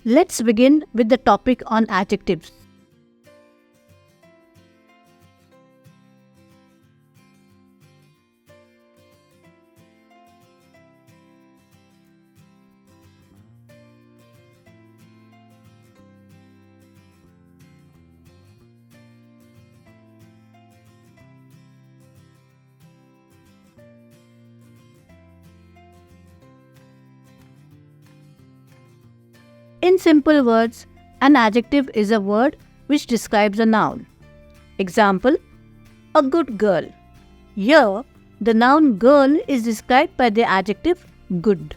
Let's begin with the topic on adjectives. In simple words, an adjective is a word which describes a noun. Example, a good girl. Here, the noun girl is described by the adjective good.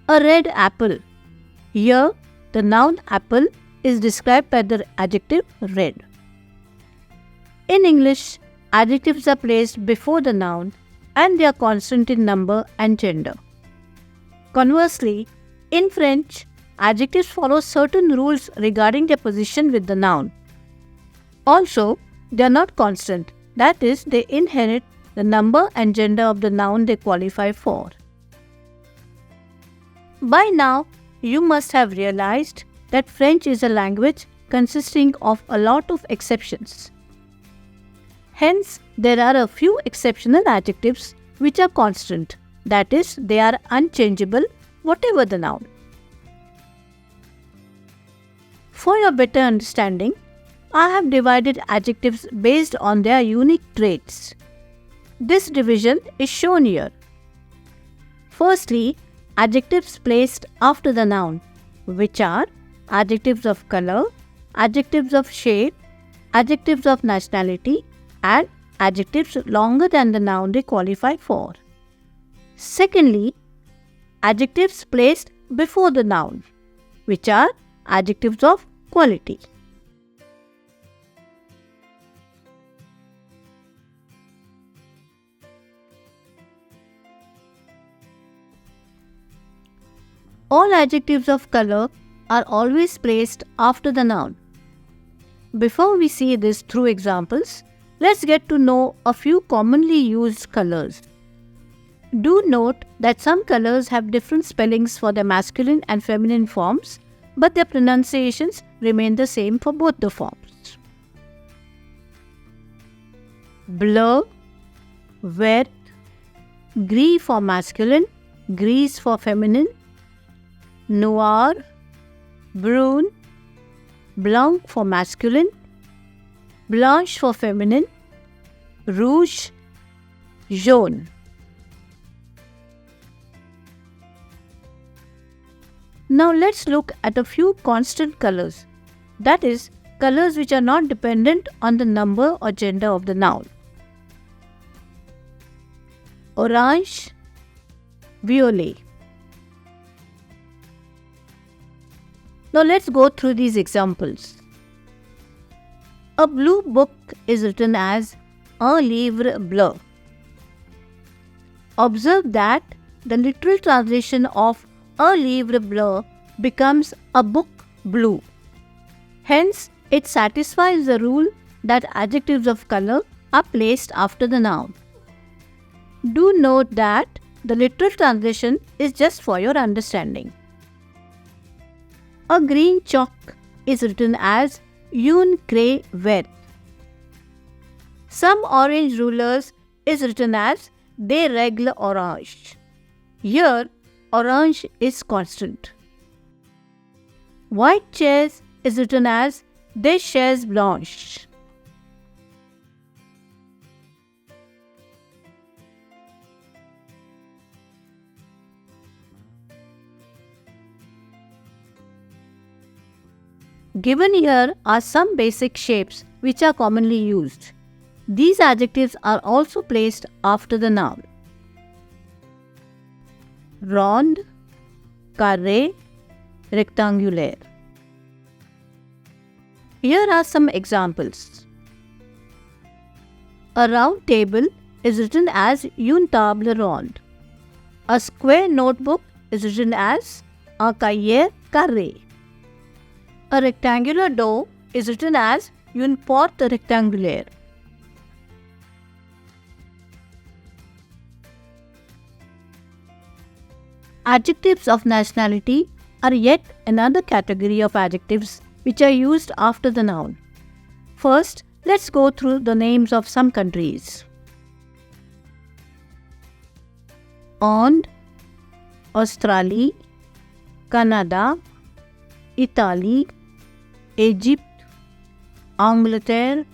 A red apple. Here, the noun apple is described by the adjective red. In English, adjectives are placed before the noun and they are constant in number and gender. Conversely, in French, adjectives follow certain rules regarding their position with the noun. Also, they are not constant, that is, they inherit the number and gender of the noun they qualify for. By now, you must have realized that French is a language consisting of a lot of exceptions. Hence, there are a few exceptional adjectives which are constant, that is, they are unchangeable whatever the noun. For your better understanding, I have divided adjectives based on their unique traits. This division is shown here. Firstly, adjectives placed after the noun, which are adjectives of color, adjectives of shape, adjectives of nationality, and adjectives longer than the noun they qualify for. Secondly, adjectives placed before the noun, which are adjectives of quality. All adjectives of color are always placed after the noun. Before we see this through examples, let's get to know a few commonly used colors. Do note that some colors have different spellings for their masculine and feminine forms, but their pronunciations remain the same for both the forms. Bleu, vert, gris for masculine, grise for feminine, noir, brune, blanc for masculine, blanche for feminine, rouge, jaune. Now let's look at a few constant colors, that is, colors which are not dependent on the number or gender of the noun. Orange, violet. Now let's go through these examples. A blue book is written as un livre bleu. Observe that the literal translation of un livre bleu becomes a book blue. Hence, it satisfies the rule that adjectives of color are placed after the noun. Do note that the literal translation is just for your understanding. A green chalk is written as une craie verte. Some orange rulers is written as des règles orange. Here, orange is constant. White chairs is written as des chaises blanches. Given here are some basic shapes which are commonly used. These adjectives are also placed after the noun. Rond, carré, rectangulaire. Here are some examples. A round table is written as une table ronde. A square notebook is written as un cahier carré. A rectangular door is written as une porte rectangulaire. Adjectives of nationality are yet another category of adjectives which are used after the noun. First, let's go through the names of some countries. Onde, Australia, Canada, Italy, Egypt, Angleterre,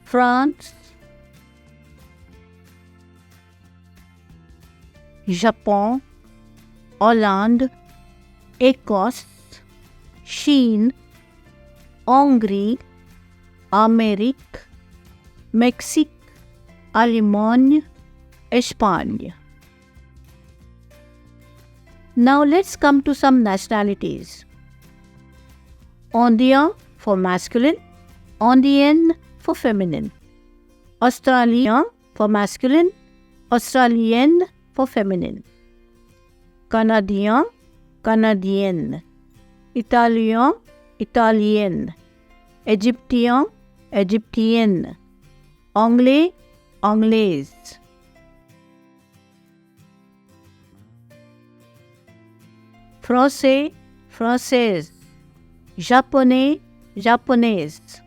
France, Japon, Hollande, Écosse, Chine, Hongrie, Amérique, Mexique, Allemagne, Espagne. Now let's come to some nationalities. Indien for masculine, Indienne for feminine. Australien for masculine, Australienne for feminine. Canadien, Canadienne. Italien, Italienne. Egyptien, Egyptienne. Anglais, Anglaise. Français, Française. Japonais, Japonaise.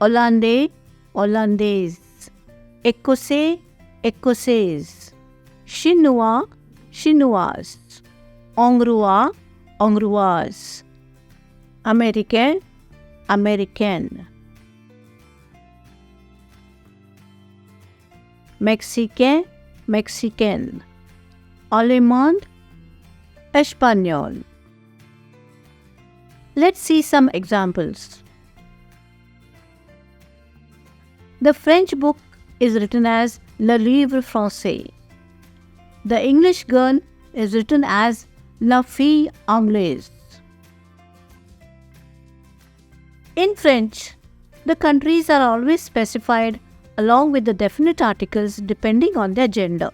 Hollandais, Hollandaise. Écossais, Écossaise. Chinois, Chinoise. Hongrois, Hongroise. Américain, Américaine. Mexicain, Mexicaine. Allemand, Espagnol. Let's see some examples. The French book is written as Le Livre Français. The English girl is written as La Fille Anglaise. In French, the countries are always specified along with the definite articles depending on their gender.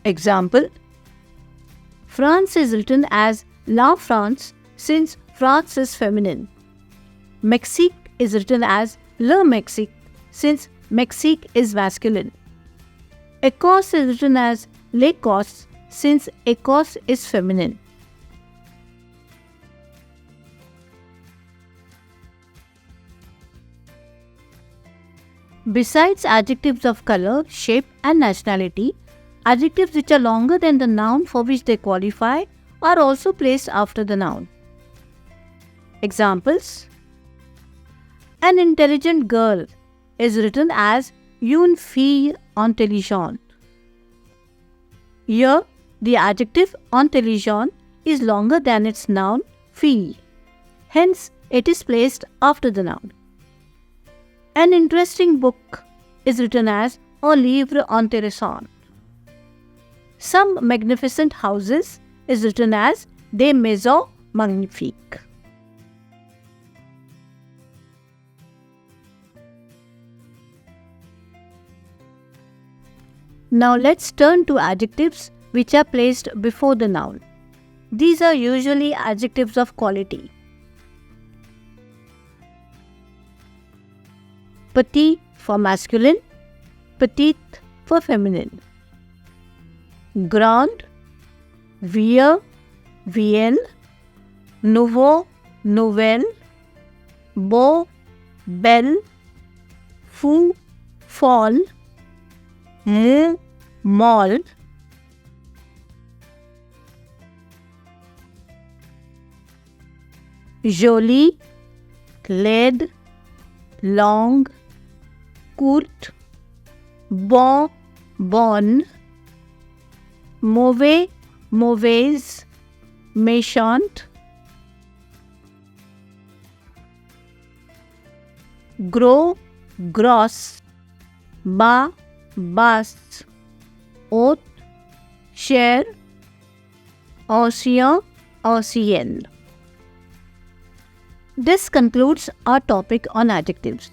Example: France is written as La France since France is feminine. Mexique is written as Le Mexique since Mexique is masculine. Écosse is written as L'Écosse since Écosse is feminine. Besides adjectives of color, shape and nationality, adjectives which are longer than the noun for which they qualify are also placed after the noun. Examples: an intelligent girl is written as une fille intelligente. Here, the adjective intelligent is longer than its noun fille. Hence, it is placed after the noun. An interesting book is written as un livre intéressant. Some magnificent houses is written as des maisons magnifiques. Now let's turn to adjectives which are placed before the noun. These are usually adjectives of quality. Petit for masculine, petite for feminine. Grand, vieux, vielle, nouveau, nouvelle, beau, belle, fou, folle, mou, molle. Jolie, laide, long, courte, bon, bonne, mauvais, mauvaise, méchante, gros, grosse, bas, basse, haute, cher, ancien, ancienne. This concludes our topic on adjectives.